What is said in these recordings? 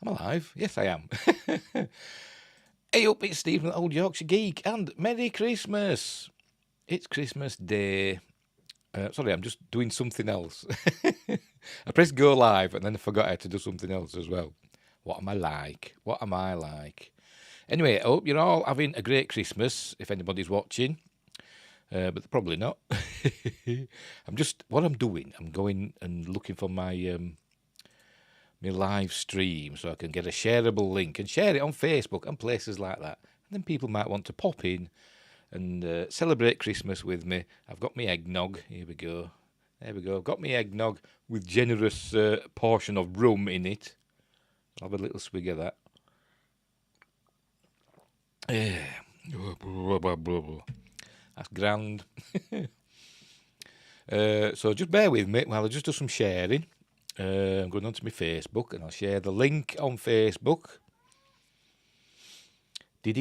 I'm alive. Yes, I am. Hey up, it's Stephen, the Old Yorkshire Geek, and Merry Christmas. It's Christmas Day. Sorry, I'm just doing something else. I pressed go live and then I forgot I had to do something else as well. What am I like? What am I like? Anyway, I hope you're all having a great Christmas, if anybody's watching. But probably not. What I'm doing, I'm going and looking for my live stream so I can get a shareable link and share it on Facebook and places like that. And then people might want to pop in and celebrate Christmas with me. I've got my eggnog. Here we go. There we go. I've got my eggnog with generous portion of rum in it. I'll have a little swig of that. Yeah. That's grand. So just bear with me while I just do some sharing. I'm going onto my Facebook and I'll share the link on Facebook. I'd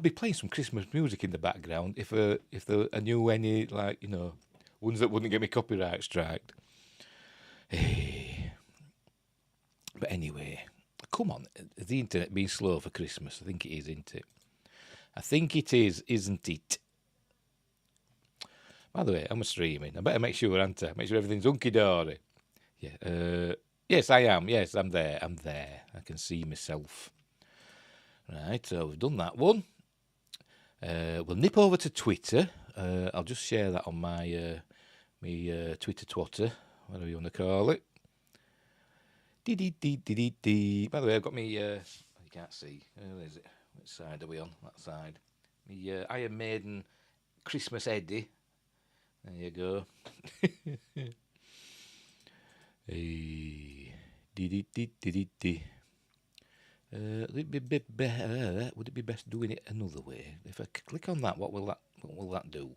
be playing some Christmas music in the background if I knew any, like, ones that wouldn't get me copyright striked. Hey. But anyway, come on, the internet being slow for Christmas. I think it is, isn't it? I think it is, isn't it? By the way, I'm streaming. I better make sure, aren't I? Make sure everything's hunky-dory. Yeah. Yes, I am. Yes, I'm there. I can see myself. Right, so we've done that one. We'll nip over to Twitter. I'll just share that on my Twitter twatter, whatever you want to call it. By the way, I've got me. You can't see. Where is it? Which side are we on? That side. Me Iron Maiden Christmas Eddie. There you go. Would it be best doing it another way? If I click on that, what will that do?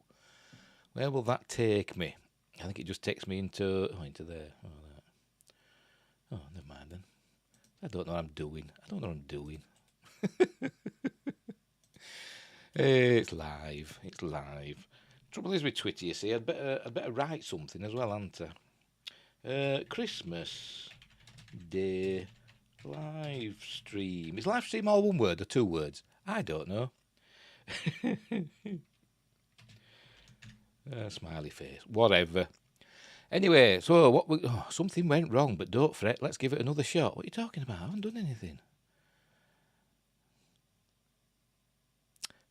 Where will that take me? I think it just takes me into there. Oh, never mind then. I don't know what I'm doing. It's live. Trouble is with Twitter, you see, I'd better write something as well, hadn't I? Christmas Day live stream. Is live stream all one word or two words? I don't know. Smiley face. Whatever. Anyway, so something went wrong, but don't fret. Let's give it another shot. What are you talking about? I haven't done anything.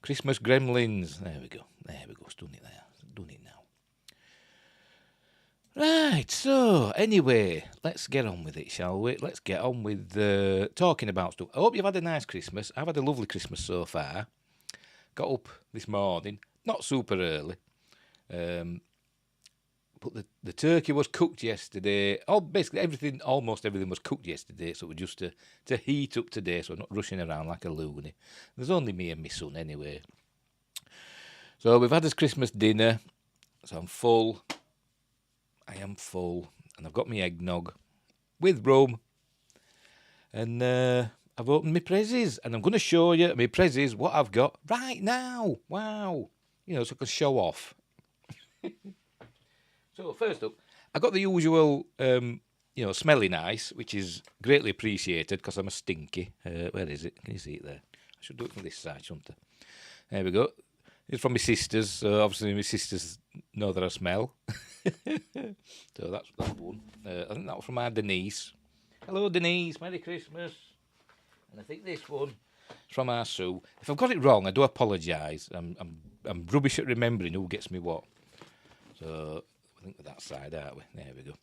Christmas Gremlins. There we go. It's done it there. Done it now. Right, so anyway, let's get on with it, shall we? Let's get on with talking about stuff. I hope you've had a nice Christmas. I've had a lovely Christmas so far. Got up this morning, not super early. But the turkey was cooked yesterday. Basically almost everything was cooked yesterday, so it was just to heat up today, so I'm not rushing around like a loony. There's only me and my son anyway. So we've had this Christmas dinner, so I'm full. I am full, and I've got my eggnog with rum, and I've opened my prezzies, and I'm going to show you my prezzies, what I've got right now. Wow. So I can show off. So first up, I got the usual, smelly nice, which is greatly appreciated because I'm a stinky. Where is it? Can you see it there? I should do it from this side, shouldn't I? There we go. It's from my sisters, so obviously my sisters know that I smell. So that's that one. I think that was from our Denise. Hello, Denise. Merry Christmas. And I think this one is from our Sue. If I've got it wrong, I do apologise. I'm rubbish at remembering who gets me what. So I think we're that side, aren't we? There we go.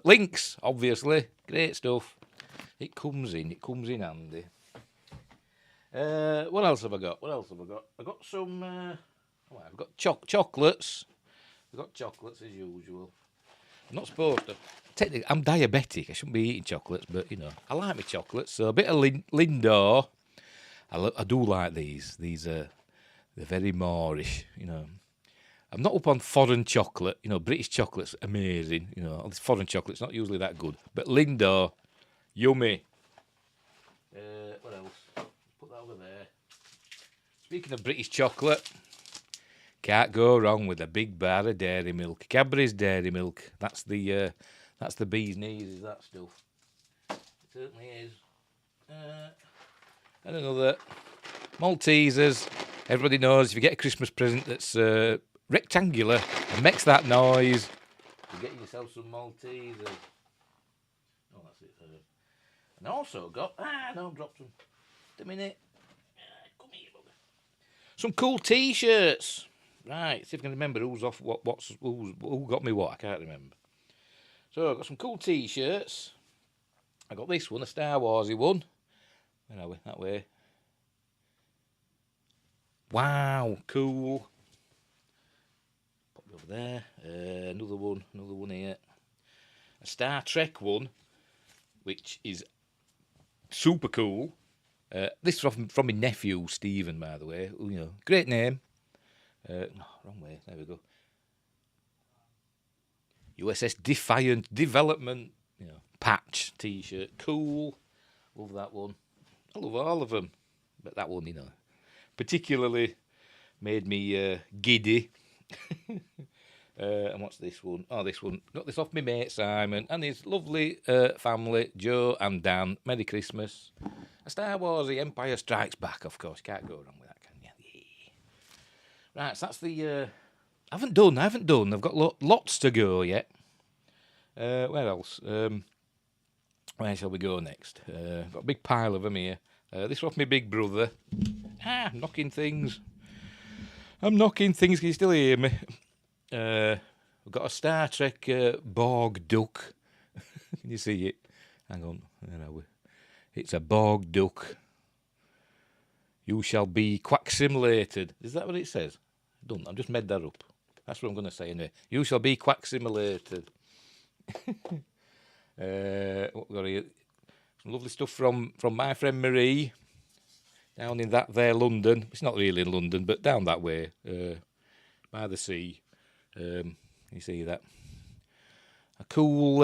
Links, obviously. Great stuff. It comes in handy. What else have I got? I've got some... I've got chocolates. I've got chocolates as usual. I'm not supposed to. Technically, I'm diabetic. I shouldn't be eating chocolates, but, I like my chocolates. So a bit of Lindor. I do like these. They're very Moorish, I'm not up on foreign chocolate. British chocolate's amazing. All this foreign chocolate's not usually that good. But Lindor, yummy. What else? Put that over there. Speaking of British chocolate, can't go wrong with a big bar of dairy milk. Cadbury's Dairy Milk. That's the That's the bee's knees, is that stuff? It certainly is. And another Maltesers. Everybody knows if you get a Christmas present that's rectangular and makes that noise, you get yourself some Maltesers. Oh, that's it. And I also got... no, I've dropped them. Wait a minute. Come here, bugger. Some cool T-shirts. Right, see if I can remember who got me what. I can't remember. So I've got some cool T-shirts. I got this one, a Star Warsy one. Where are we? That way. Wow, cool. Pop it over there. Another one here. A Star Trek one, which is super cool. This is from my nephew Stephen, by the way. You know, great name. Wrong way. There we go. USS Defiant Development, you know, patch T-shirt, cool. Love that one. I love all of them, but that one, you know, particularly made me giddy. And what's this one? Oh, this one. Got this off my mate Simon and his lovely family, Joe and Dan. Merry Christmas. A Star Wars, The Empire Strikes Back, of course. Can't go wrong with that, can you? Yeah. Right, so that's the... I haven't done. I've got lots to go yet. Where else? Where shall we go next? Got a big pile of them here. This was my big brother. I'm knocking things. Can you still hear me? We've got a Star Trek Borg duck. Can you see it? Hang on. Where are we? It's a Borg duck. You shall be quack-simulated. Is that what it says? I've just made that up. That's what I'm going to say anyway. You shall be quack-simulated. What we got here? Some lovely stuff from my friend Marie. Down in that there London. It's not really in London, but down that way. By the sea. You see that? A cool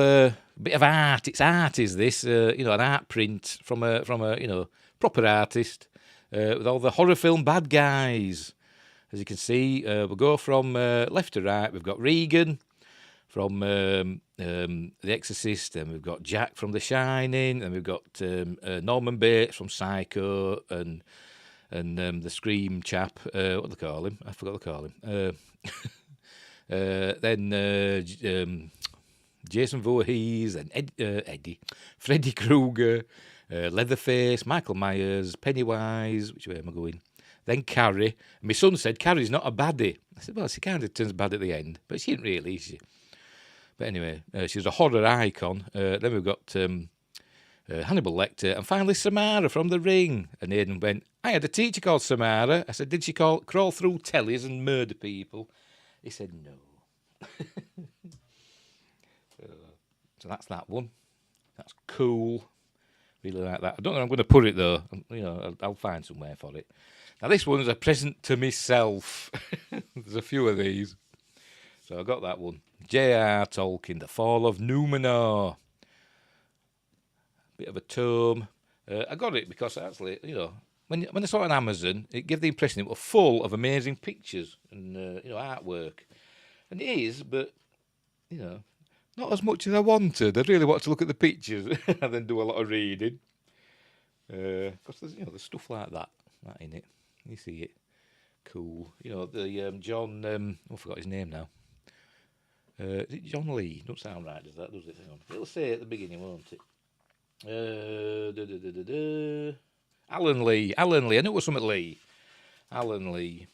bit of art. It's art, is this? You know, an art print from a you know, proper artist with all the horror film bad guys. As you can see, we'll go from left to right. We've got Regan from The Exorcist, and we've got Jack from The Shining, and we've got Norman Bates from Psycho, and the Scream chap. What do they call him? I forgot what they call him. Then Jason Voorhees and Eddie, Freddy Krueger, Leatherface, Michael Myers, Pennywise. Which way am I going? Then Carrie. And my son said Carrie's not a baddie. I said, well, she kind of turns bad at the end, but she isn't really, is she? But anyway, she's a horror icon. Then we've got Hannibal Lecter, and finally Samara from The Ring. And Aidan went, I had a teacher called Samara. I said, did she crawl through tellies and murder people? He said, no. So that's that one. That's cool. Really like that. I don't know where I'm going to put it, though. You know, I'll find somewhere for it. Now, this one's a present to myself. There's a few of these. So I got that one. J.R. Tolkien, The Fall of Numenor. Bit of a tome. I got it because, actually, you know, when I saw it on Amazon, it gave the impression it was full of amazing pictures and, you know, artwork. And it is, but, you know, not as much as I wanted. I really wanted to look at the pictures and then do a lot of reading. Because there's, you know, there's stuff like that in it. You see it. Cool. You know, the John, I forgot his name now. Is it John Lee? Don't sound right, does that? Does it? Hang on. It'll say at the beginning, won't it? Alan Lee. I knew it was something Lee. Alan Lee.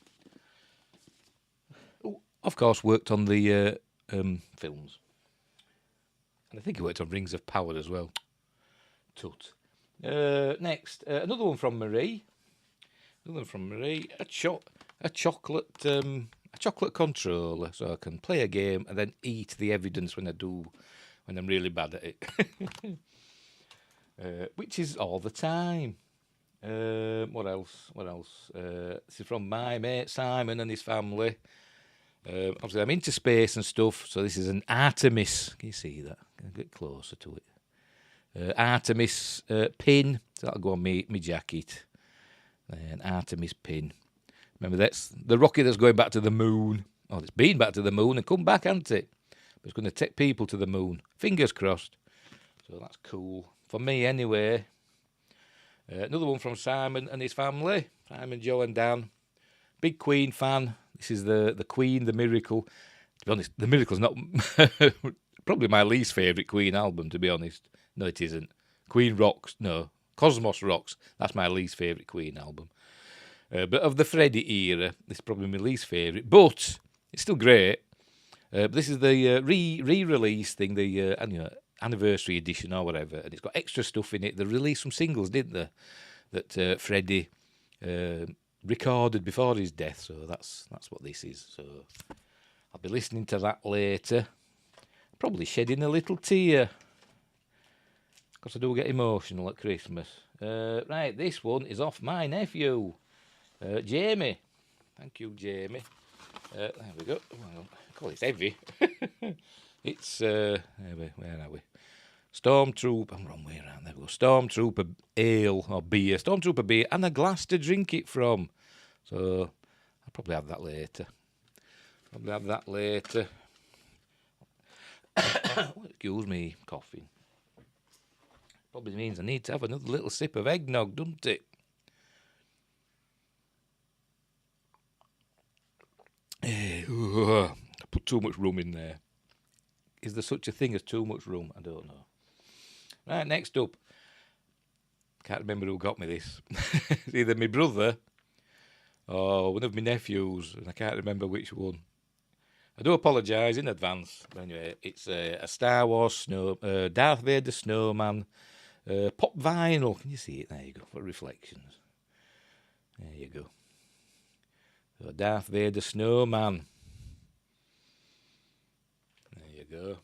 Oh, of course, worked on the films. And I think he worked on Rings of Power as well. Tut. Next, another one from Marie. A chocolate controller, so I can play a game and then eat the evidence when I'm really bad at it. Which is all the time. What else? This is from my mate Simon and his family. Obviously, I'm into space and stuff, so this is an Artemis. Can you see that? Can I get closer to it? Artemis pin. So that'll go on me jacket. An Artemis pin. Remember, that's the rocket that's going back to the moon. Oh, it's been back to the moon and come back, hasn't it? But it's going to take people to the moon. Fingers crossed. So that's cool. For me, anyway. Another one from Simon and his family. Simon, Joe and Dan. Big Queen fan. This is the Queen, The Miracle. To be honest, The Miracle's not probably my least favourite Queen album, to be honest. No, it isn't. Queen rocks. No. Cosmos rocks. That's my least favourite Queen album. But of the Freddie era, this is probably my least favourite. But it's still great. But this is the re-release thing, the anniversary edition or whatever, and it's got extra stuff in it. They released some singles, didn't they? That Freddie recorded before his death. So that's what this is. So I'll be listening to that later. Probably shedding a little tear, because I do get emotional at Christmas. Right, this one is off my nephew, Jamie. Thank you, Jamie. There we go. Well, I call it heavy. It's, where are we? Stormtrooper, I'm wrong way around, there we go. Stormtrooper ale or beer. Stormtrooper beer and a glass to drink it from. So I'll probably have that later. Excuse me, coughing. Probably means I need to have another little sip of eggnog, doesn't it? I put too much rum in there. Is there such a thing as too much rum? I don't know. Right, next up. Can't remember who got me this. It's either my brother or one of my nephews, and I can't remember which one. I do apologise in advance. But anyway, it's a Star Wars Darth Vader snowman pop vinyl. Can you see it? There you go. For reflections. There you go. So Darth Vader snowman. There you go.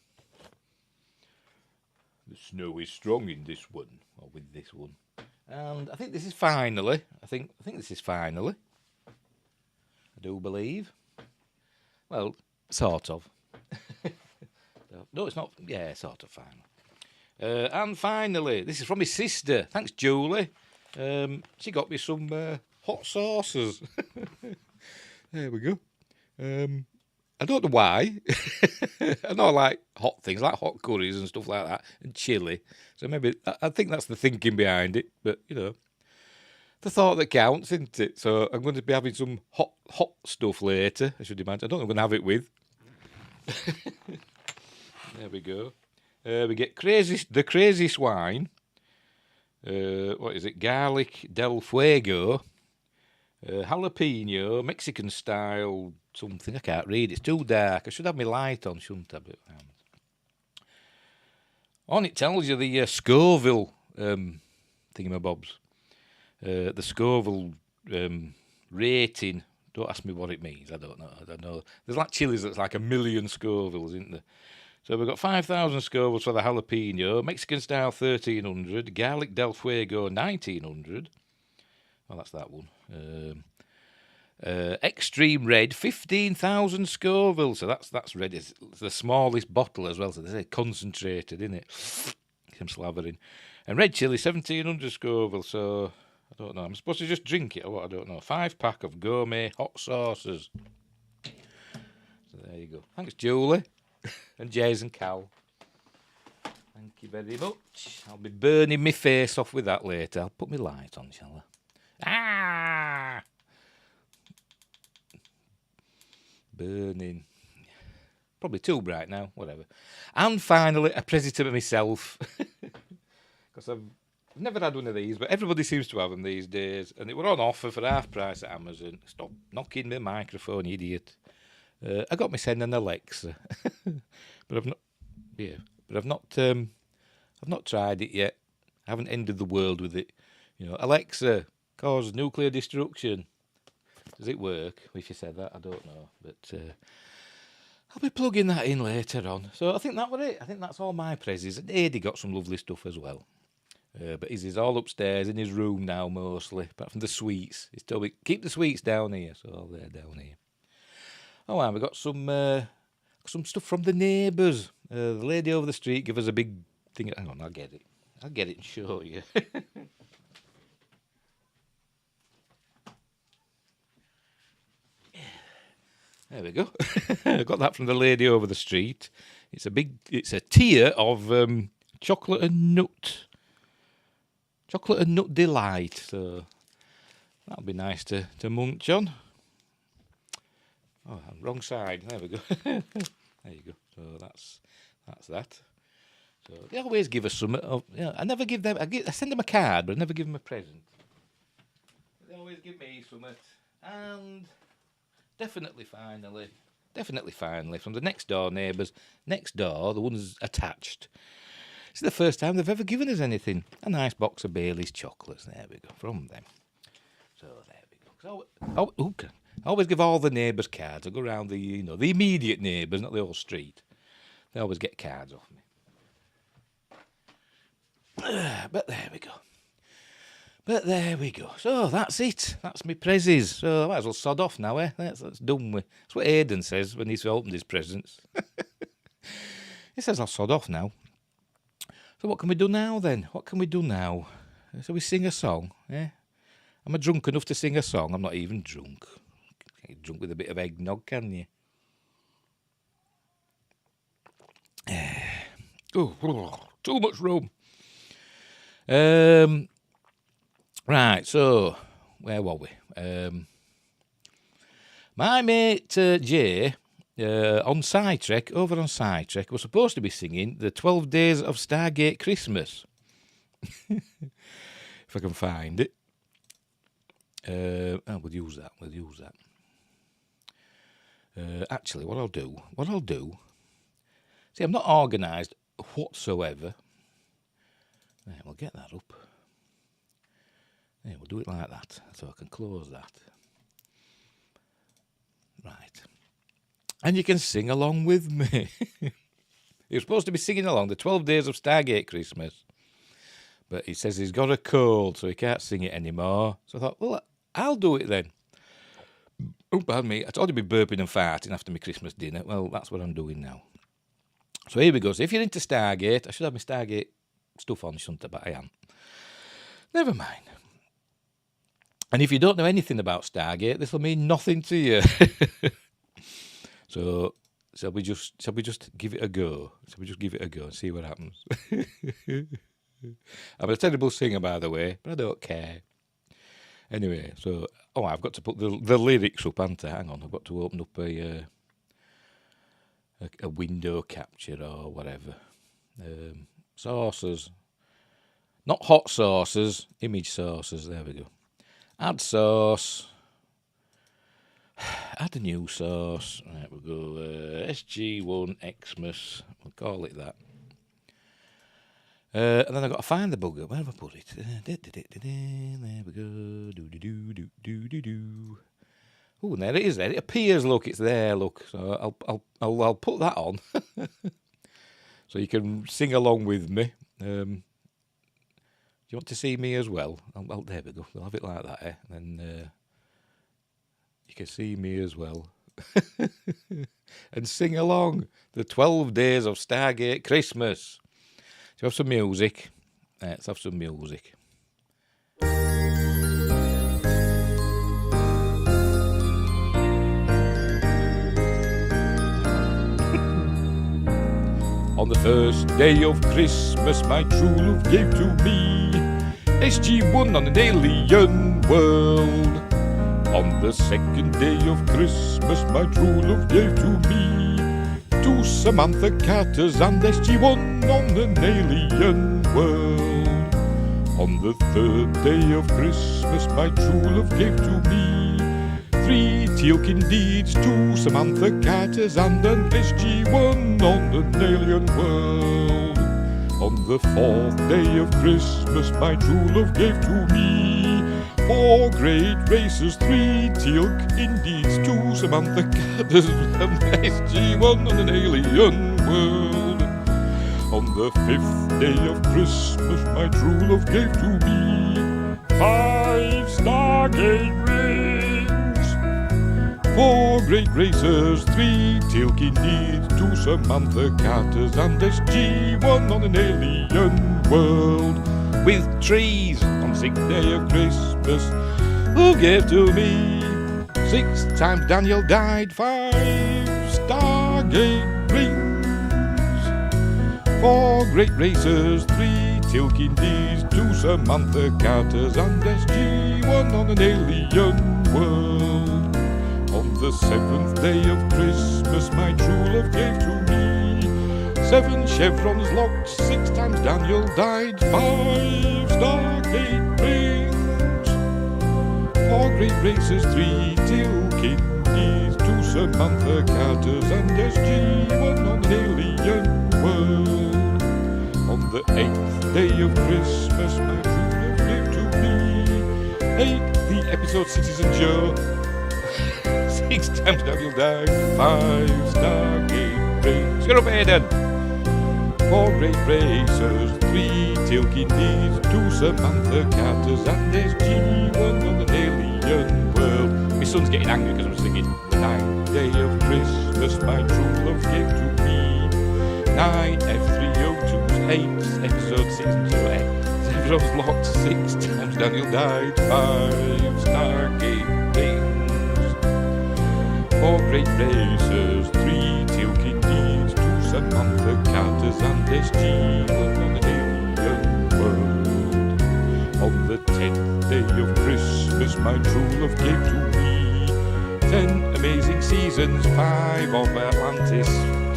The snow is strong in this one, or with this one. And I think this is finally. I think this is finally. I do believe. Well, sort of. No, it's not. Yeah, sort of final. And finally, this is from his sister. Thanks, Julie. She got me some hot sauces. There we go. I don't know why. I know I like hot things, like hot curries and stuff like that, and chili. So maybe I think that's the thinking behind it. But you know, the thought that counts, isn't it? So I'm going to be having some hot stuff later. I should imagine. I don't know what I'm going to have it with. There we go. We get the crazy swine. What is it? Garlic del Fuego. Jalapeno, Mexican style something. I can't read. It's too dark. I should have my light on, shouldn't I? But, on it tells you the Scoville thingamabobs. The Scoville rating. Don't ask me what it means. I don't know. There's like chilies that's like 1 million Scovilles, isn't there? So we've got 5,000 Scovilles for the jalapeno, Mexican style 1,300, garlic del Fuego 1,900. Well, that's that one. Extreme red 15,000 Scoville. So that's red. It's the smallest bottle as well. So they say concentrated, isn't it? I'm slavering. And red chili 1,700 Scoville. So I don't know. I'm supposed to just drink it or what? I don't know. 5-pack of gourmet hot sauces. So there you go. Thanks, Julie. And Jays and Cal. Thank you very much. I'll be burning my face off with that later. I'll put my light on, shall I? Ah! Burning. Probably too bright now, whatever. And finally, a present to myself. Because I've never had one of these, but everybody seems to have them these days. And it were on offer for half price at Amazon. Stop knocking my microphone, idiot. I got myself an Alexa. but I've not tried it yet. I haven't ended the world with it. You know, Alexa, cause nuclear destruction. Does it work? If you said that, I don't know. But I'll be plugging that in later on. So I think that was it. I think that's all my prezzies. And Eddie got some lovely stuff as well. But he's all upstairs in his room now, mostly. Apart from the sweets. He's told me, keep the sweets down here. So all they're down here. Oh, and we got some stuff from the neighbours. The lady over the street gave us a big thing. Hang on, I'll get it and show you. There we go. I got that from the lady over the street. It's a tier of chocolate and nut delight. So that'll be nice to munch on. Oh, wrong side. There we go. There you go. So that's that. So they always give us some. I never give them. I send them a card, but I never give them a present. They always give me something. And definitely finally from the next door neighbours, the ones attached. It's the first time they've ever given us anything. A nice box of Bailey's chocolates. There we go, from them. So there we go. I always give all the neighbours cards. I go around the immediate neighbours, not the whole street. They always get cards off me. But there we go. So that's it. That's my prezzies. So I might as well sod off now, eh? That's done with. That's what Aidan says when he's opened his presents. He says I'll sod off now. So what can we do now then? So we sing a song, eh? Am I drunk enough to sing a song? I'm not even drunk. Can't get drunk with a bit of eggnog, can you? Too much rum. Right, so where were we? My mate Jay over on Sidetrek was supposed to be singing the 12 Days of Stargate Christmas. If I can find it. We'll use that. Actually, what I'll do. See, I'm not organised whatsoever. Right, we'll get that up. Yeah, we'll do it like that, so I can close that. Right. And you can sing along with me. You're supposed to be singing along the 12 Days of Stargate Christmas. But he says he's got a cold, so he can't sing it anymore. So I thought, well, I'll do it then. Oh, pardon me. I told you to be burping and farting after my Christmas dinner. Well, that's what I'm doing now. So here we go. So if you're into Stargate, I should have my Stargate stuff on, shouldn't I? But I am. Never mind. And if you don't know anything about Stargate, this will mean nothing to you. So shall we just give it a go? Shall we just give it a go and see what happens? I'm a terrible singer, by the way, but I don't care. Anyway, so I've got to put the lyrics up, haven't I? Hang on, I've got to open up a window capture or whatever. Sources, not hot sources, image sources. There we go. Add source. Add a new source. Right, we'll go SG1 Xmas. We'll call it that. And then I've got to find the bugger. Where have I put it? There we go. Oh, there it is. There it appears. Look, it's there. Look. So I'll put that on, so you can sing along with me. Do you want to see me as well? Well, there we go. We'll have it like that, eh? And then you can see me as well. And sing along the 12 Days of Stargate Christmas. So have some music. Let's have some music. On the first day of Christmas, my true love gave to me SG1 on an alien world. On the second day of Christmas, my true love gave to me 2 Samantha Carters and SG1 on an alien world. On the third day of Christmas, my true love gave to me 3 Teal'c Deeds, 2 Samantha Carters and an SG1 on an alien world. On the 4th day of Christmas, my true love gave to me 4 great races, 3 Teal'c Deeds, 2 Samantha Carters and an SG1 on an alien world. On the 5th day of Christmas, my true love gave to me 5 Stargate rings, 4 great racers, 3 Teal'c Deeds, 2 Samantha Carters and SG1 on an alien world. With trees on 6th day of Christmas, who gave to me 6 times Daniel died, 5 Stargate rings. 4 great racers, 3 Tilkindies, 2 Samantha Carters and SG, 1 on an alien world. On the 7th day of Christmas my true love gave to me 7 chevrons locked, 6 times Daniel died, 5 Stargate rings. 4 great racers, 3 Tilkindies, 2 Samantha Carters and SG, 1 on an alien world. On the 8th day of Christmas my true love gave to me 8 the episode Citizen Joe, 6 times Daniel died, 5 Stargate rings. You're up, Aiden. 4 great racers, 3 Tilkindies, 2 Samantha Carters and SG, 1 on an alien world. My son's getting angry because I'm singing. The 9th day of Christmas my true love gave to me 9 F302s, 8 episode 6 and 2 Zephyr's locked, 6 times Daniel died, 5 Stargate rings. 4 great racers, 3 Tilkindies, 2 Samantha Carters and SG, 1 on an alien world. On the 10th day of Christmas my true love gave to me 10 amazing seasons, 5 of Atlantis,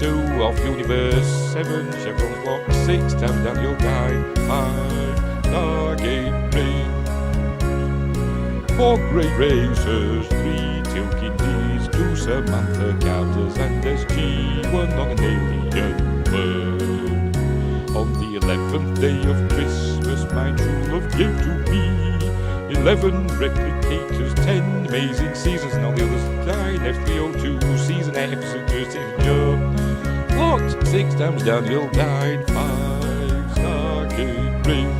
2 of Universe, 7 Chevron Clock, 6 times Daniel died, 5 Stargate rings. 4 great racers, 3 Tilkindies, 2 Samantha Carters and SG, 1 on an alien world. On the 11th day of Christmas my true love gave to me 11 replicators, 10 amazing seasons and all the others died. F302, season 8, episode 13, Joe. Locked, 6 times Daniel died, 5 Stargate rings.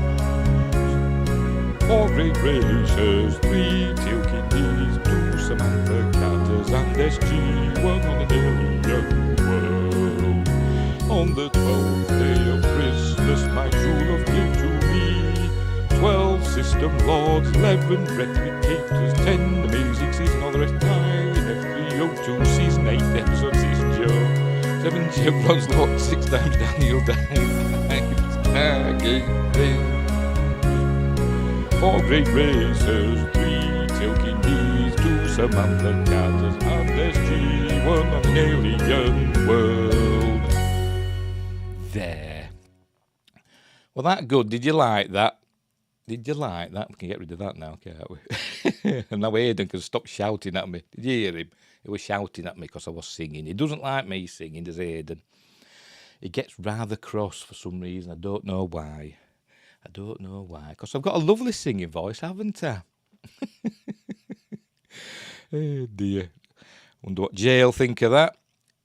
4 great racers, 3 Tilkindies, 2 Samantha Carters and SG, 1 on an alien world. On the 12th day of Christmas my true love gave to me 12 system lords, 11 replicators, 10 amazing season, all the rest died. F302, season 8, episode season Joe. 7 chevrons locked, 6 times Daniel died, 5 Stargate rings. 4 great racers, 3 Tilkindies, 2 Samantha Carters and SG, 1 on an alien world. There. Well, that good. Did you like that? Did you like that? We can get rid of that now, can't we? And now Aidan can stop shouting at me. Did you hear him? He was shouting at me because I was singing. He doesn't like me singing, does Aidan? He gets rather cross for some reason. I don't know why. I don't know why. Because I've got a lovely singing voice, haven't I? Oh dear. Wonder what Jay'll think of that.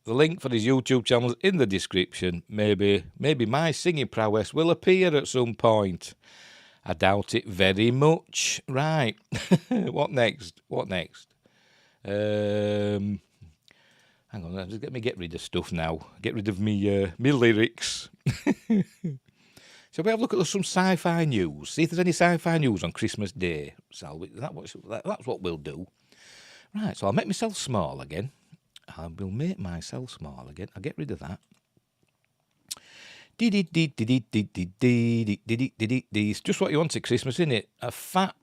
The link for his YouTube channel is in the description. Maybe my singing prowess will appear at some point. I doubt it very much. Right. What next? Hang on, just let me get rid of stuff now. Get rid of me lyrics. Shall we have a look at some sci-fi news? See if there's any sci-fi news on Christmas Day. So that's what we'll do. Right, so I'll make myself small again. I'll get rid of that. It's just what you want at Christmas, isn't it? A fat,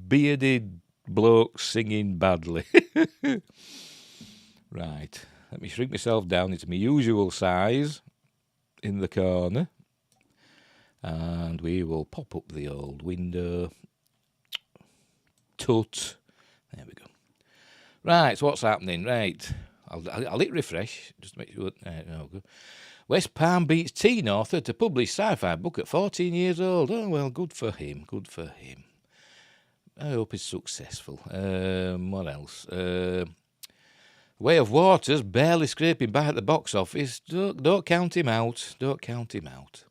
bearded bloke singing badly. Right, let me shrink myself down into my usual size in the corner. And we will pop up the old window. Tut. There we go. Right, so what's happening? Right, I'll hit refresh, just to make sure. No, West Palm beats teen author to publish sci-fi book at 14 years old. Oh, well, good for him. I hope he's successful. What else? Way of Water's barely scraping by at the box office. Don't count him out. Hideo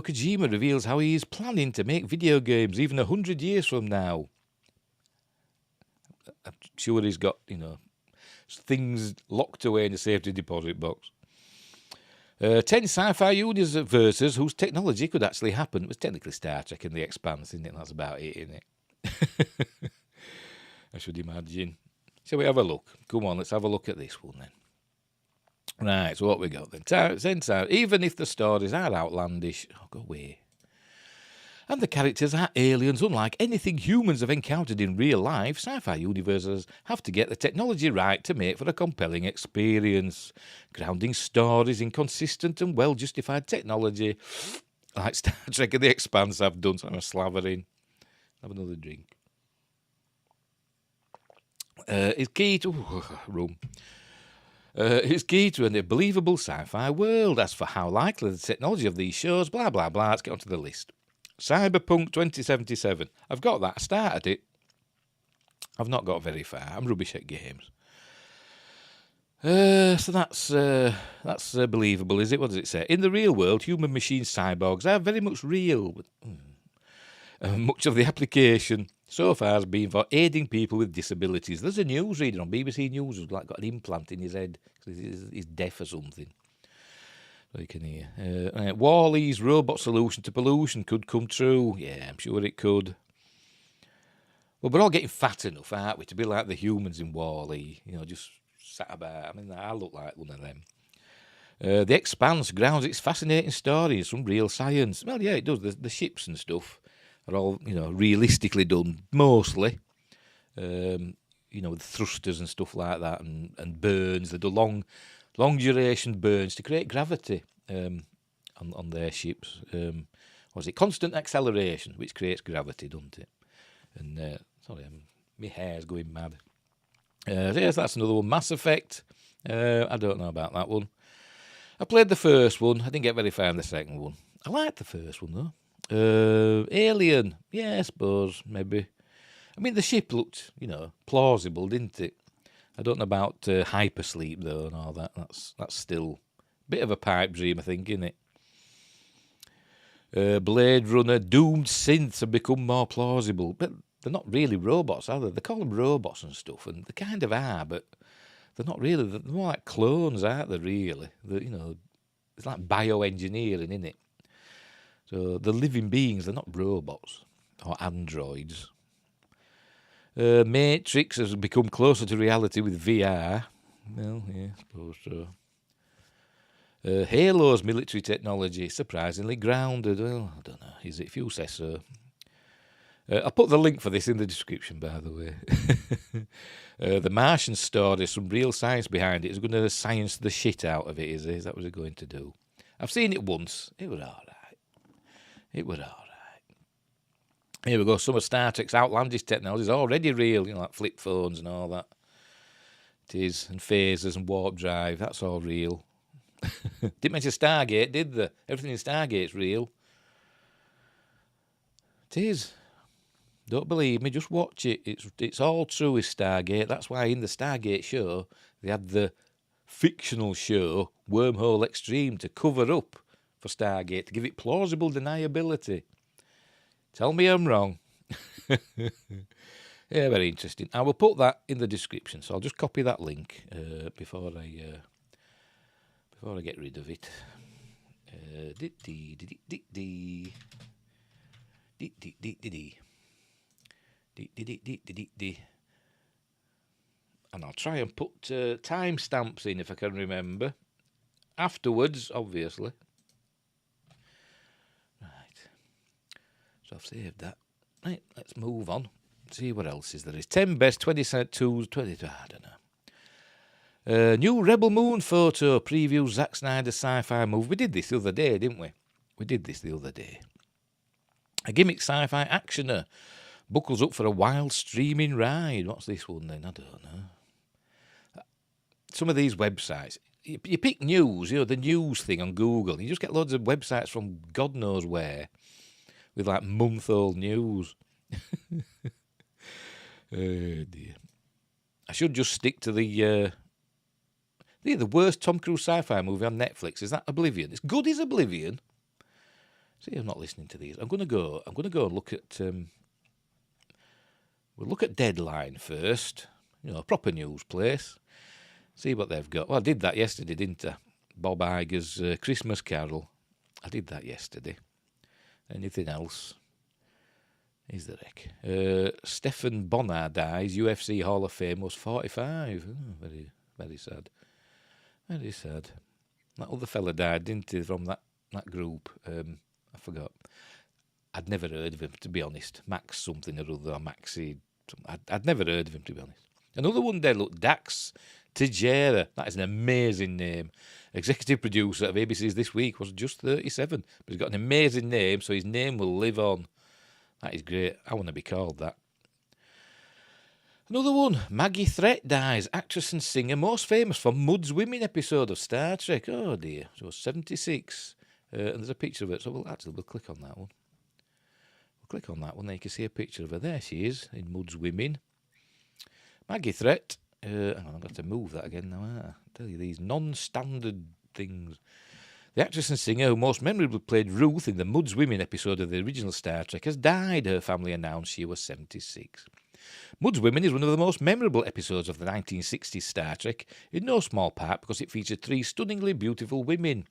Kojima reveals how he is planning to make video games even 100 years from now. I'm sure he's got, things locked away in the safety deposit box. 10 sci-fi universes whose technology could actually happen. It was technically Star Trek and The Expanse, isn't it? That's about it, isn't it? I should imagine. Shall we have a look? Come on, let's have a look at this one then. Right, so what we got then? Even if the stories are outlandish, go away. And the characters are aliens unlike anything humans have encountered in real life, sci-fi universes have to get the technology right to make for a compelling experience, grounding stories in consistent and well-justified technology, like Star Trek and The Expanse have done, so I'm slavering. Have another drink. Is key to... rum. Is key to a believable sci-fi world. As for how likely the technology of these shows, blah, blah, blah, let's get onto the list. Cyberpunk 2077. I've got that. I started it. I've not got very far. I'm rubbish at games. So that's believable, is it? What does it say? In the real world, human machine cyborgs are very much real. Much of the application so far has been for aiding people with disabilities. There's a newsreader on BBC News who's got an implant in his head because he's deaf or something. So you can hear. Wall-E's robot solution to pollution could come true. Yeah, I'm sure it could. Well, we're all getting fat enough, aren't we, to be like the humans in Wall-E, just sat about. I mean, I look like one of them. The Expanse grounds its fascinating stories from real science. Well, yeah, it does. The ships and stuff are all, realistically done, mostly. With thrusters and stuff like that, and burns. They do long duration burns to create gravity on their ships. Was it constant acceleration, which creates gravity, doesn't it? And sorry, my hair's going mad. Yes, that's another one. Mass Effect. I don't know about that one. I played the first one. I didn't get very far in the second one. I liked the first one though. Alien. Yeah, I suppose maybe. I mean, the ship looked, plausible, didn't it? I don't know about hypersleep though and all that. That's still a bit of a pipe dream, I think, isn't it? Blade Runner, doomed synths have become more plausible, but they're not really robots, are they? They call them robots and stuff, and they kind of are, but they're not really. They're more like clones, aren't they? Really, it's like bioengineering, isn't it? So the living beings, they're not robots or androids. Matrix has become closer to reality with VR. Well, yeah, I suppose so. Halo's military technology surprisingly grounded. Well, I don't know. Is it? If you say so. I'll put the link for this in the description, by the way. The Martian story, some real science behind it. It's going to science the shit out of it, is it? Is that what it's going to do? I've seen it once. It was all right. Here we go. Some of Star Trek's outlandish technology is already real, like flip phones and all that. It is, and phasers and warp drive. That's all real. Didn't mention Stargate, did they? Everything in Stargate's real. It is. Don't believe me, just watch it. It's all true with Stargate. That's why in the Stargate show, they had the fictional show, Wormhole Extreme, to cover up for Stargate, to give it plausible deniability. Tell me I'm wrong. Yeah, very interesting. I will put that in the description, so I'll just copy that link before I get rid of it. And I'll try and put timestamps in if I can remember. Afterwards, obviously. Right. So I've saved that. Right, let's move on. See what else is there. 10 best 2022, 22, I don't know. New Rebel Moon photo previews Zack Snyder's sci-fi movie. We did this the other day, didn't we? A gimmick sci-fi actioner buckles up for a wild streaming ride. What's this one then? I don't know. Some of these websites, you pick news, the news thing on Google. You just get loads of websites from God knows where with like month-old news. Oh dear. I should just stick to the worst Tom Cruise sci-fi movie on Netflix. Is that Oblivion? It's good as Oblivion. See, I'm not listening to these. I'm gonna go and look at. We'll look at Deadline first. A proper news place. See what they've got. Well, I did that yesterday, didn't I? Bob Iger's Christmas Carol. I did that yesterday. Anything else? Is the wreck. Stephen Bonnar dies. UFC Hall of Fame was 45. Oh, very, very sad. Very sad. That other fella died, didn't he, from that group? I forgot. I'd never heard of him, to be honest. Max something or other, or Maxi. I'd never heard of him, to be honest. Another one there, look, Dax Tejera. That is an amazing name. Executive producer of ABC's This Week, was just 37. But he's got an amazing name, so his name will live on. That is great. I want to be called that. Another one, Maggie Threat dies, actress and singer most famous for Mud's Women episode of Star Trek. Oh dear, she was 76. And there's a picture of it, so we'll click on that one. We'll click on that one, there you can see a picture of her. There she is, in Mud's Women. Maggie Threat. Hang on, I've got to move that again now. I tell you, these non-standard things. The actress and singer who most memorably played Ruth in the Mud's Women episode of the original Star Trek has died, her family announced. She was 76. Mud's Women is one of the most memorable episodes of the 1960s Star Trek, in no small part because it featured 3 stunningly beautiful women.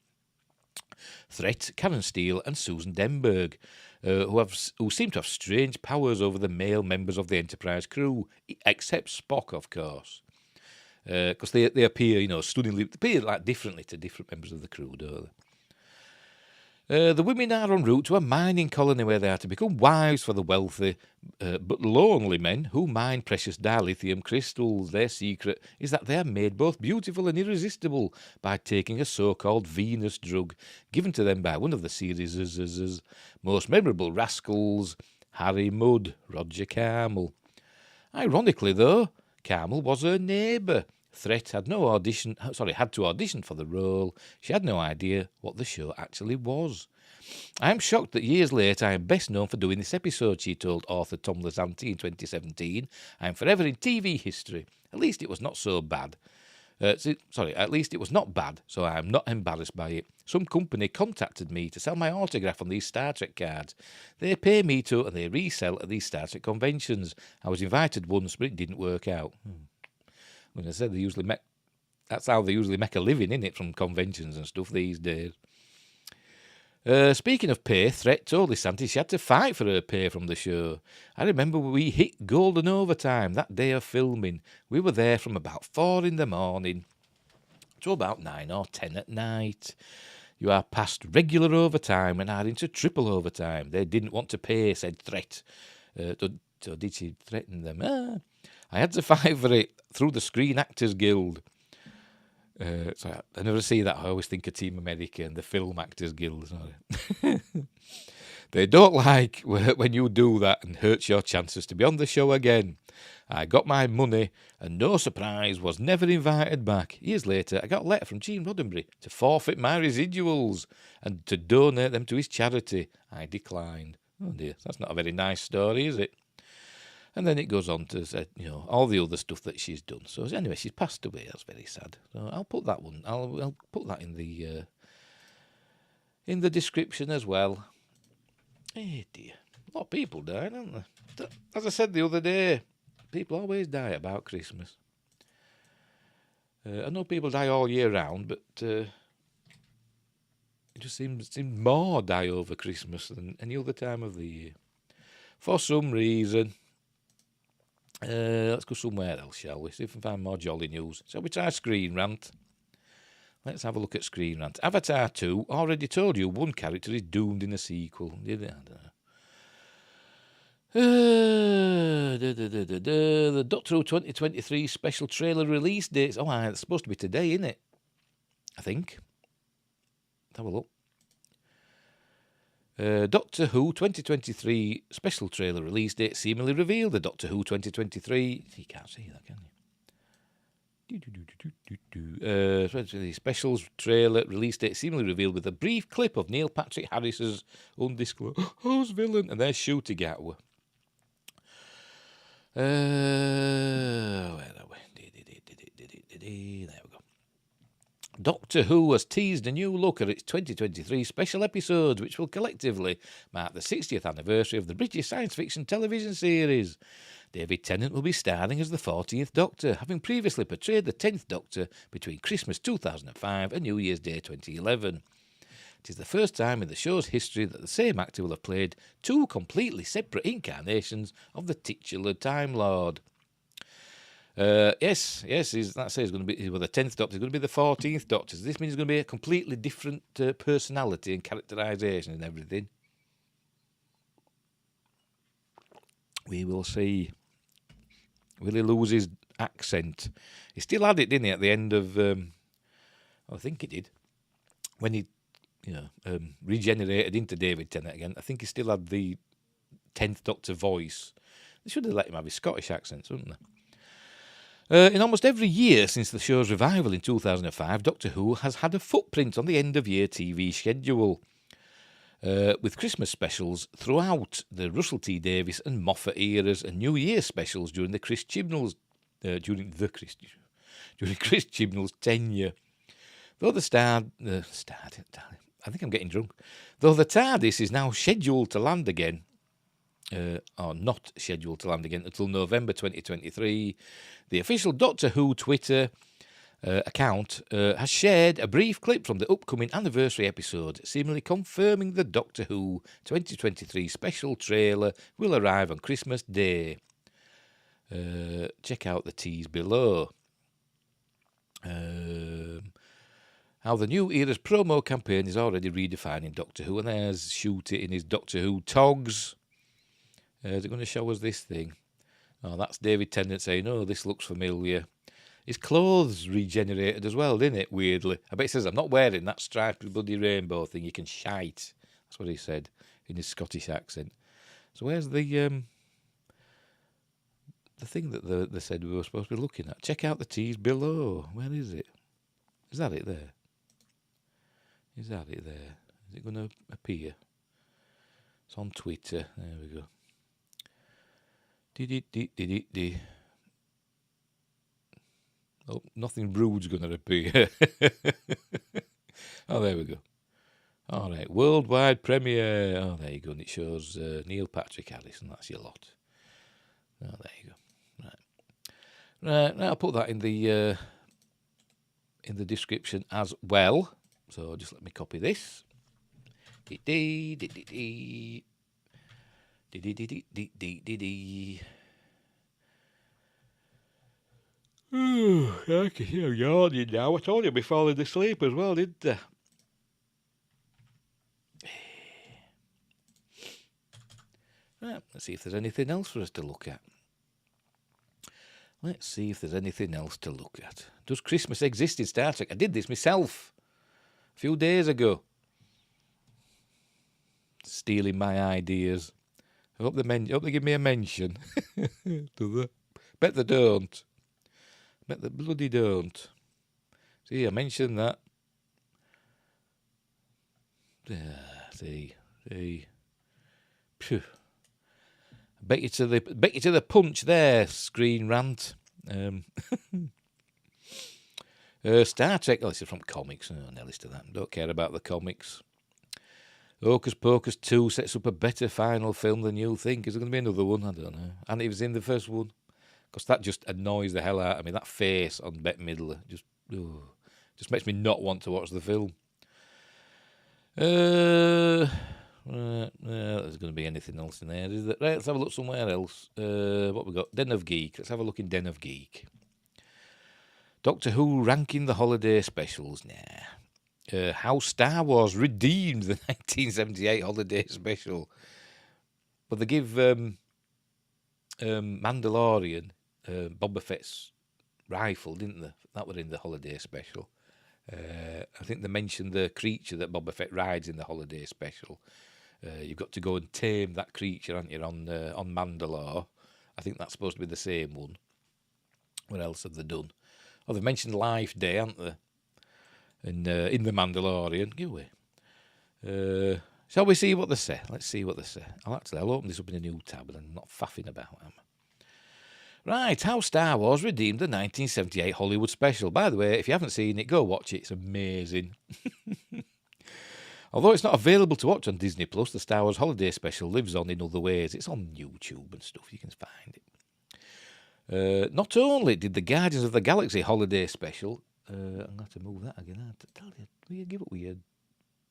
Threat, Karen Steele and Susan Denberg, who seem to have strange powers over the male members of the Enterprise crew, except Spock, of course. Because they appear, stunningly, they appear like differently to different members of the crew, don't they? The women are en route to a mining colony where they are to become wives for the wealthy but lonely men who mine precious dilithium crystals. Their secret is that they are made both beautiful and irresistible by taking a so-called Venus drug given to them by one of the series' most memorable rascals, Harry Mudd, Roger Carmel. Ironically, though, Carmel was her neighbour. Threat had to audition for the role. She had no idea what the show actually was. I am shocked that years later I am best known for doing this episode, she told author Tom Lasanti in 2017. I am forever in TV history. At least it was not so bad. At least it was not bad, so I am not embarrassed by it. Some company contacted me to sell my autograph on these Star Trek cards. They pay me to, and they resell at these Star Trek conventions. I was invited once, but it didn't work out. When I said that's how they usually make a living, innit, from conventions and stuff these days. Speaking of pay, Threat told Lisanti she had to fight for her pay from the show. I remember we hit golden overtime that day of filming. We were there from about 4 in the morning to about 9 or 10 at night. You are past regular overtime and are into triple overtime. They didn't want to pay, said Threat. So did she threaten them? I had to fight for it through the Screen Actors Guild. So I never see that. I always think of Team America and the Film Actors Guild. They don't like when you do that and hurts your chances to be on the show again. I got my money and, no surprise, was never invited back. Years later, I got a letter from Gene Roddenberry to forfeit my residuals and to donate them to his charity. I declined. Oh dear, that's not a very nice story, is it? And then it goes on to say, all the other stuff that she's done. So anyway, she's passed away. That's very sad. So I'll put that one. I'll put that in the description as well. Hey dear, a lot of people died, aren't they? As I said the other day, people always die about Christmas. I know people die all year round, but it just seems more die over Christmas than any other time of the year. For some reason. Let's go somewhere else, shall we? See if we can find more jolly news. Shall we try Screen Rant? Let's have a look at Screen Rant. Avatar 2 already told you one character is doomed in a sequel. Did it? I don't know. The Doctor Who 2023 special trailer release dates. Oh, it's supposed to be today, isn't it? I think. Let's have a look. Doctor Who 2023 special trailer release date seemingly revealed. The Doctor Who 2023... You can't see that, can you? Specials trailer release date seemingly revealed with a brief clip of Neil Patrick Harris's undisclosed villain. And there's Shooty Gatwa. Where are we? There we go. Doctor Who has teased a new look at its 2023 special episodes, which will collectively mark the 60th anniversary of the British science fiction television series. David Tennant will be starring as the 14th Doctor, having previously portrayed the 10th Doctor between Christmas 2005 and New Year's Day 2011. It is the first time in the show's history that the same actor will have played 2 completely separate incarnations of the titular Time Lord. Yes, that says he's going to be the 10th Doctor. He's going to be the 14th Doctor. So this means he's going to be a completely different personality and characterisation and everything. We will see. Will he lose his accent? He still had it, didn't he, at the end of... I think he did. When he, regenerated into David Tennant again, I think he still had the 10th Doctor voice. They should have let him have his Scottish accent, wouldn't they? In almost every year since the show's revival in 2005, Doctor Who has had a footprint on the end-of-year TV schedule, with Christmas specials throughout the Russell T Davies and Moffat eras, and New Year specials during Chris Chibnall's tenure. Though I think I'm getting drunk. Though the TARDIS is now scheduled to land again, or not scheduled to land again until November 2023, the official Doctor Who Twitter account has shared a brief clip from the upcoming anniversary episode, seemingly confirming the Doctor Who 2023 special trailer will arrive on Christmas Day. Check out the tease below. How the new era's promo campaign is already redefining Doctor Who, and there's Shooty in his Doctor Who togs. Is it going to show us this thing? Oh, that's David Tennant saying, "Oh, this looks familiar." His clothes regenerated as well, didn't it? Weirdly, I bet he says, "I'm not wearing that striped bloody rainbow thing. You can shite." That's what he said in his Scottish accent. So where's the thing that they said we were supposed to be looking at? Check out the tease below. Where is it? Is that it there? Is that it there? Is it going to appear? It's on Twitter. There we go. Oh, nothing rude's going to appear. Oh, there we go. All right, worldwide premiere. Oh, there you go. And it shows Neil Patrick Harris, and that's your lot. Oh, there you go. Right. Now I'll put that in the description as well. So just let me copy this. I can hear yawning now. I told you I'd be falling asleep as well, didn't I? Right, let's see if there's anything else for us to look at. Let's see if there's anything else to look at. Does Christmas exist in Star Trek? I did this myself a few days ago. Stealing my ideas. I hope they give me a mention. Do they? Bet they don't. Bet they bloody don't. See, I mentioned that. See. Phew. Bet you to the punch there, Screen Rant. Star Trek. Oh, this is from comics. Oh, no list of that. Don't care about the comics. Hocus Pocus 2 sets up a better final film than you think. Is there going to be another one? I don't know. And it was in the first one. Because that just annoys the hell out of me. That face on Bette Midler just makes me not want to watch the film. There's going to be anything else in there, is there? Right, let's have a look somewhere else. What we got? Den of Geek. Let's have a look in Den of Geek. Doctor Who ranking the holiday specials. Nah. How Star Wars redeemed the 1978 holiday special. But they give Mandalorian Boba Fett's rifle, didn't they? That was in the holiday special. I think they mentioned the creature that Boba Fett rides in the holiday special. You've got to go and tame that creature, haven't you, on Mandalore. I think that's supposed to be the same one. What else have they done? Oh, they've mentioned Life Day, haven't they? And in the Mandalorian. Give away. Shall we see what they say? Let's see what they say. I'll open this up in a new tab and I'm not faffing about them. Right, how Star Wars redeemed the 1978 Hollywood special. By the way, if you haven't seen it, go watch it. It's amazing. Although it's not available to watch on Disney+, the Star Wars holiday special lives on in other ways. It's on YouTube and stuff. You can find it. Not only did the Guardians of the Galaxy holiday special... I'm going to have to move that again. I have to tell you, will you give it with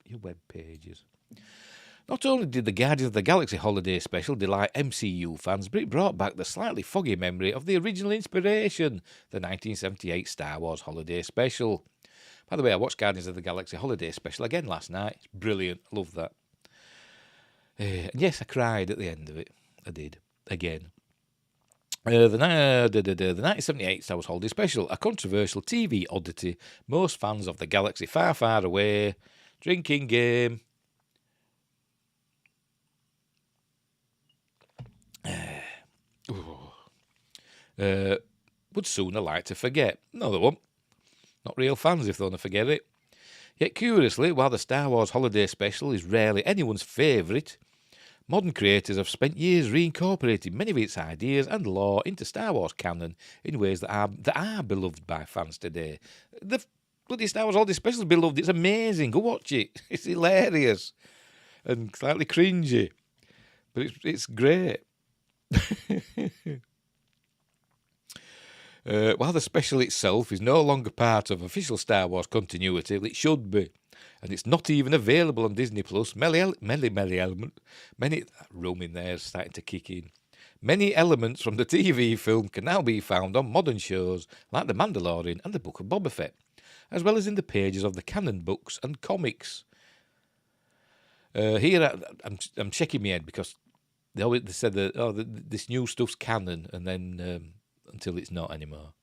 your web pages? Not only did the Guardians of the Galaxy holiday special delight MCU fans, but it brought back the slightly foggy memory of the original inspiration, the 1978 Star Wars holiday special. By the way, I watched Guardians of the Galaxy holiday special again last night. It's brilliant. I love that. And yes, I cried at the end of it. I did. Again. The 1978 Star Wars holiday special, a controversial TV oddity. Most fans of the galaxy far, far away. Drinking game. Would sooner like to forget. No, they won't. Not real fans if they want to forget it. Yet curiously, while the Star Wars holiday special is rarely anyone's favourite, modern creators have spent years reincorporating many of its ideas and lore into Star Wars canon in ways that are beloved by fans today. The bloody Star Wars holiday special is beloved. It's amazing. Go watch it. It's hilarious and slightly cringy, but it's great. While the special itself is no longer part of official Star Wars continuity, it should be, and it's not even available on Disney Plus. Many roaming there is starting to kick in. Many elements from the TV film can now be found on modern shows like The Mandalorian and The Book of Boba Fett, as well as in the pages of the canon books and comics. Here I'm shaking my head because they said that this new stuff's canon, and then until it's not anymore.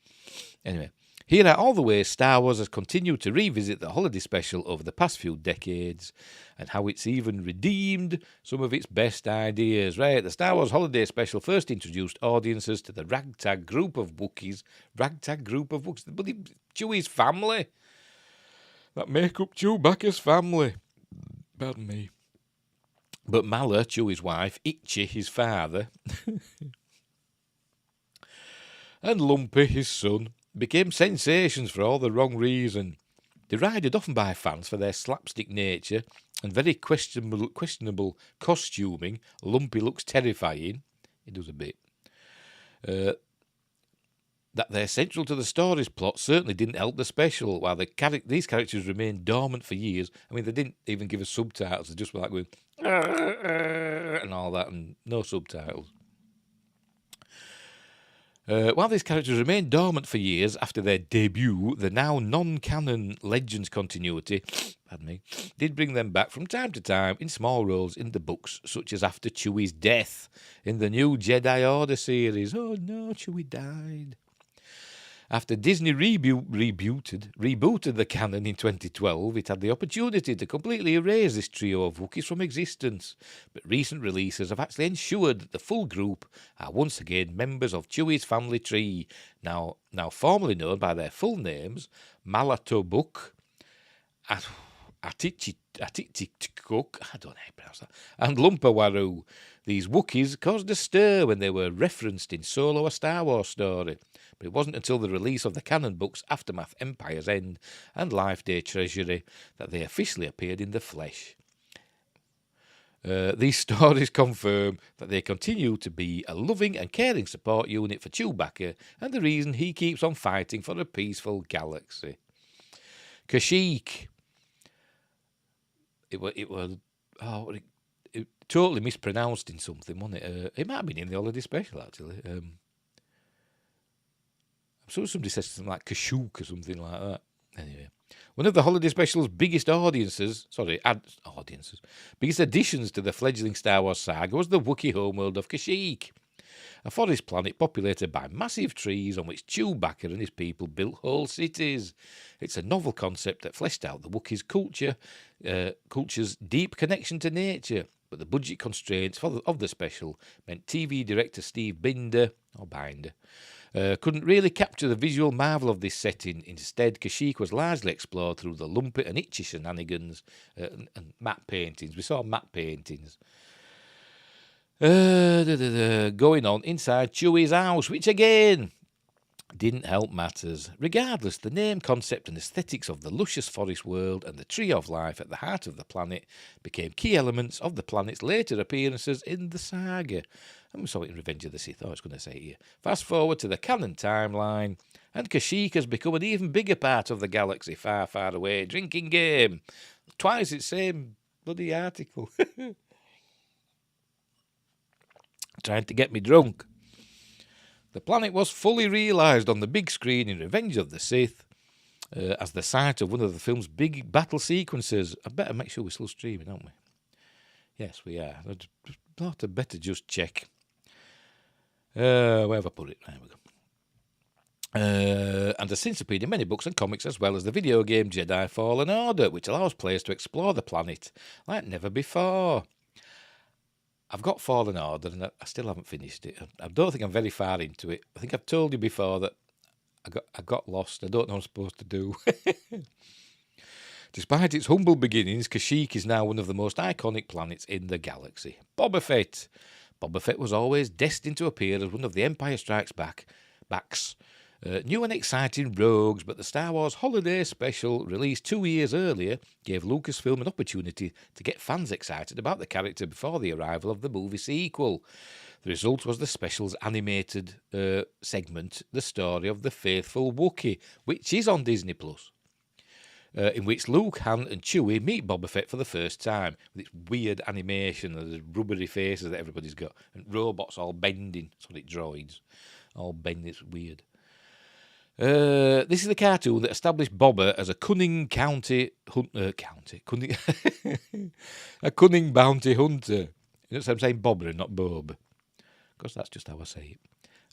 Anyway, here are all the ways Star Wars has continued to revisit the holiday special over the past few decades, and how it's even redeemed some of its best ideas. Right, the Star Wars holiday special first introduced audiences to the ragtag group of Wookiees. Bloody Chewie's family. That make up Chewbacca's family. Pardon me. But Malla, Chewie's wife, Itchy, his father, and Lumpy, his son, became sensations for all the wrong reason. Derided often by fans for their slapstick nature and very questionable costuming, Lumpy looks terrifying. He does a bit. That they're central to the story's plot certainly didn't help the special, while these characters remained dormant for years. I mean, they didn't even give us subtitles. They just were like going, and all that, and no subtitles. While these characters remained dormant for years after their debut, the now non-canon Legends continuity, did bring them back from time to time in small roles in the books, such as after Chewie's death in the new Jedi Order series. Oh no, Chewie died. After Disney rebooted the canon in 2012, it had the opportunity to completely erase this trio of Wookiees from existence, but recent releases have actually ensured that the full group are once again members of Chewie's family tree, now formally known by their full names, Malatobuk, Atitikuk, I don't know how to pronounce that, and Lumpawaru. These Wookiees caused a stir when they were referenced in Solo: A Star Wars Story, but it wasn't until the release of the canon books Aftermath, Empire's End, and Life Day Treasury that they officially appeared in the flesh. These stories confirm that they continue to be a loving and caring support unit for Chewbacca, and the reason he keeps on fighting for a peaceful galaxy. Kashyyyk. It totally mispronounced in something, wasn't it? It might have been in the holiday special, actually. I'm sure somebody says something like Kashyyyk or something like that. Anyway, one of the holiday special's biggest biggest additions to the fledgling Star Wars saga was the Wookiee homeworld of Kashyyyk, a forest planet populated by massive trees on which Chewbacca and his people built whole cities. It's a novel concept that fleshed out the Wookiee's culture's deep connection to nature, but the budget constraints of the special meant TV director Steve Binder couldn't really capture the visual marvel of this setting. Instead, Kashyyyk was largely explored through the Lumpy and Itchy shenanigans and matte paintings. We saw matte paintings going on inside Chewie's house, which again didn't help matters. Regardless, the name, concept and aesthetics of the luscious forest world and the tree of life at the heart of the planet became key elements of the planet's later appearances in the saga. And we saw it in Revenge of the Sith. I was going to say it here. Fast forward to the canon timeline, and Kashyyyk has become an even bigger part of the galaxy far, far away. Drinking game. Twice its same bloody article. trying to get me drunk. The planet was fully realised on the big screen in Revenge of the Sith as the site of one of the film's big battle sequences. I better make sure we're still streaming, aren't we? Yes, we are. I'd better just check. Where have I put it? There we go. And has since appeared in many books and comics, as well as the video game Jedi Fallen Order, which allows players to explore the planet like never before. I've got Fallen Order, and I still haven't finished it. I don't think I'm very far into it. I think I've told you before that I got lost. I don't know what I'm supposed to do. Despite its humble beginnings, Kashyyyk is now one of the most iconic planets in the galaxy. Boba Fett. Boba Fett was always destined to appear as one of the Empire Strikes Back's new and exciting rogues, but the Star Wars Holiday Special, released 2 years earlier, gave Lucasfilm an opportunity to get fans excited about the character before the arrival of the movie sequel. The result was the special's animated segment, The Story of the Faithful Wookiee, which is on Disney+. In which Luke, Han and Chewie meet Boba Fett for the first time, with its weird animation and the rubbery faces that everybody's got, and robots all bending, sorry, droids, all bending, it's weird. This is the cartoon that established Boba as a cunning a cunning bounty hunter. Notice I'm saying Boba and not Bob, because that's just how I say it.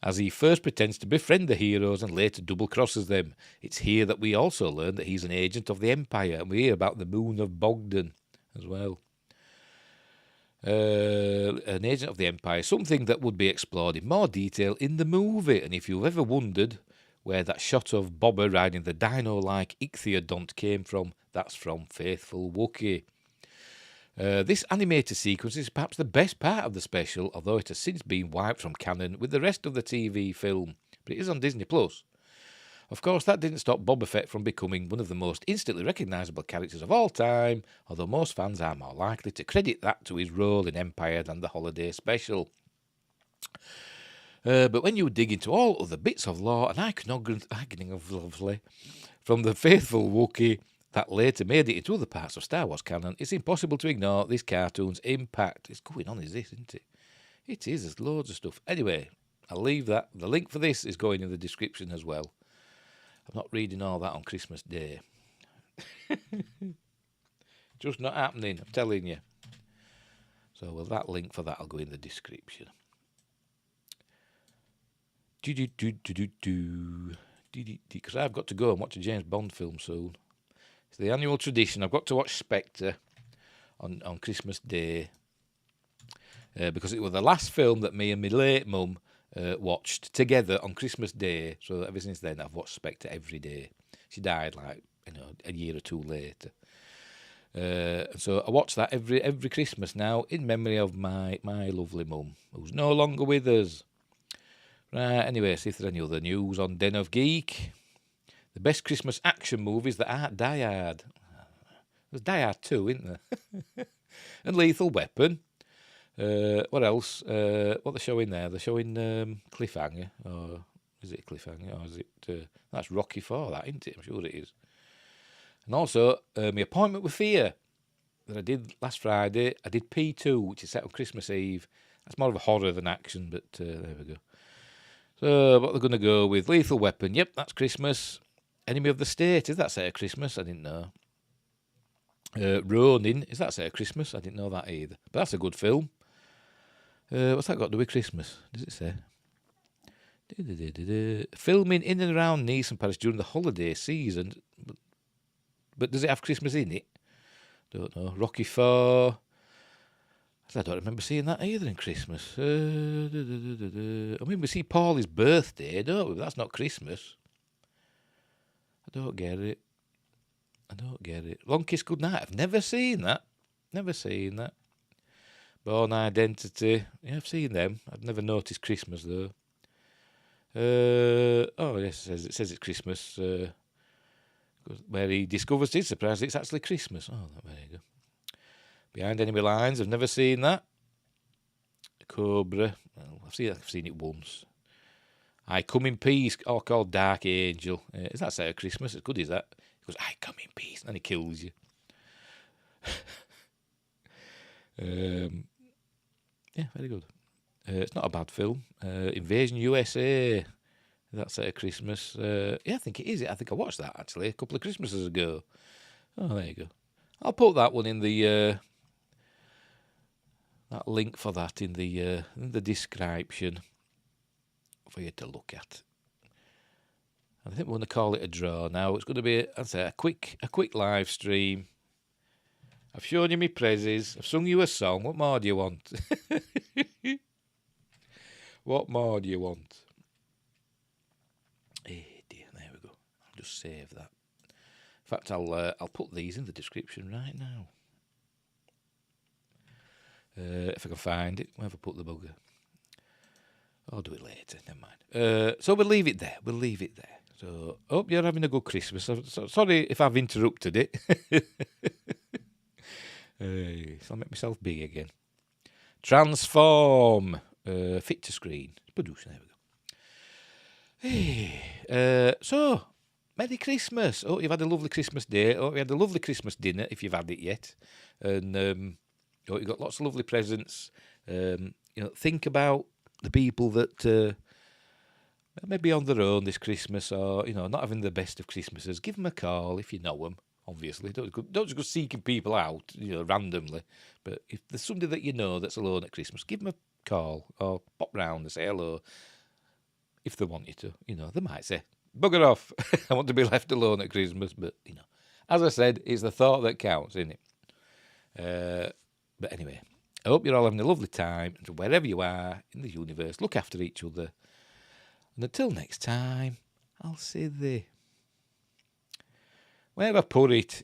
As he first pretends to befriend the heroes and later double-crosses them. It's here that we also learn that he's an agent of the Empire, and we hear about the Moon of Bogdan as well. An agent of the Empire, something that would be explored in more detail in the movie. And if you've ever wondered where that shot of Boba riding the dino-like Ichthyodont came from, that's from Faithful Wookiee. This animated sequence is perhaps the best part of the special, although it has since been wiped from canon with the rest of the TV film. But it is on Disney+. Of course, that didn't stop Boba Fett from becoming one of the most instantly recognisable characters of all time, although most fans are more likely to credit that to his role in Empire than the holiday special. But when you dig into all other bits of lore and iconography from the Faithful Wookiee that later made it into other parts of Star Wars canon, it's impossible to ignore this cartoon's impact. It's going on, is this, isn't it? It is, there's loads of stuff. Anyway, I'll leave that. The link for this is going in the description as well. I'm not reading all that on Christmas Day. Just not happening, I'm telling you. So well, that link for that will go in the description. Because I've got to go and watch a James Bond film soon. It's the annual tradition. I've got to watch Spectre on Christmas Day because it was the last film that me and my late mum watched together on Christmas Day. So ever since then, I've watched Spectre every day. She died a year or two later. So I watch that every Christmas now in memory of my lovely mum, who's no longer with us. Right, anyway, see if there's any other news on Den of Geek. The best Christmas action movies that aren't Die Hard. There's Die Hard 2, isn't there? And Lethal Weapon. What else? What they're showing there? They're showing Cliffhanger. Or is it Cliffhanger? Or is it... that's Rocky 4, that, isn't it? I'm sure it is. And also, my Appointment with Fear that I did last Friday. I did P2, which is set on Christmas Eve. That's more of a horror than action, but there we go. So, what they're going to go with? Lethal Weapon. Yep, that's Christmas. Enemy of the State. Is that set at Christmas? I didn't know. Ronin. Is that set at Christmas? I didn't know that either. But that's a good film. What's that got to do with Christmas? Does it say? Filming in and around Nice and Paris during the holiday season. But does it have Christmas in it? Don't know. Rocky 4. I don't remember seeing that either in Christmas. I mean, we see Paulie's birthday, don't we? But that's not Christmas. I don't get it. Long Kiss Goodnight. I've never seen that. Born Identity. Yeah, I've seen them. I've never noticed Christmas, though. Oh, yes, it says it's Christmas. Where he discovers his surprise, it's actually Christmas. Oh, there you go. Behind Enemy Lines, I've never seen that. Cobra, well, I've seen it once. I Come in Peace, called Dark Angel. Is that set at Christmas? As good as that. He goes, I come in peace, and he kills you. Yeah, very good. It's not a bad film. Invasion USA. That's at Christmas. Yeah, I think it is. I think I watched that actually a couple of Christmases ago. Oh, there you go. I'll put that one in the that link for that in the description for you to look at. I think we're going to call it a draw now. It's going to be, I'd say, a quick live stream. I've shown you my praises. I've sung you a song. What more do you want? What more do you want? Hey dear, there we go. I'll just save that. In fact, I'll put these in the description right now. If I can find it, where have I put the bugger? I'll do it later. Never mind. So we'll leave it there. So hope you're having a good Christmas. Sorry if I've interrupted it. So I'll make myself big again. Transform. Fit to screen. Producer. There we go. So, Merry Christmas. Oh, you've had a lovely Christmas day. Oh, you had a lovely Christmas dinner if you've had it yet. And you've got lots of lovely presents. Think about the people that maybe on their own this Christmas, or not having the best of Christmases. Give them a call if you know them. Obviously, don't just go seeking people out, randomly. But if there's somebody that you know that's alone at Christmas, give them a call or pop round and say hello. If they want you to, they might say, "Bugger off! I want to be left alone at Christmas." But as I said, it's the thought that counts, isn't it? But anyway, I hope you're all having a lovely time, and wherever you are in the universe, look after each other. And until next time, I'll say thee. Where have I put it?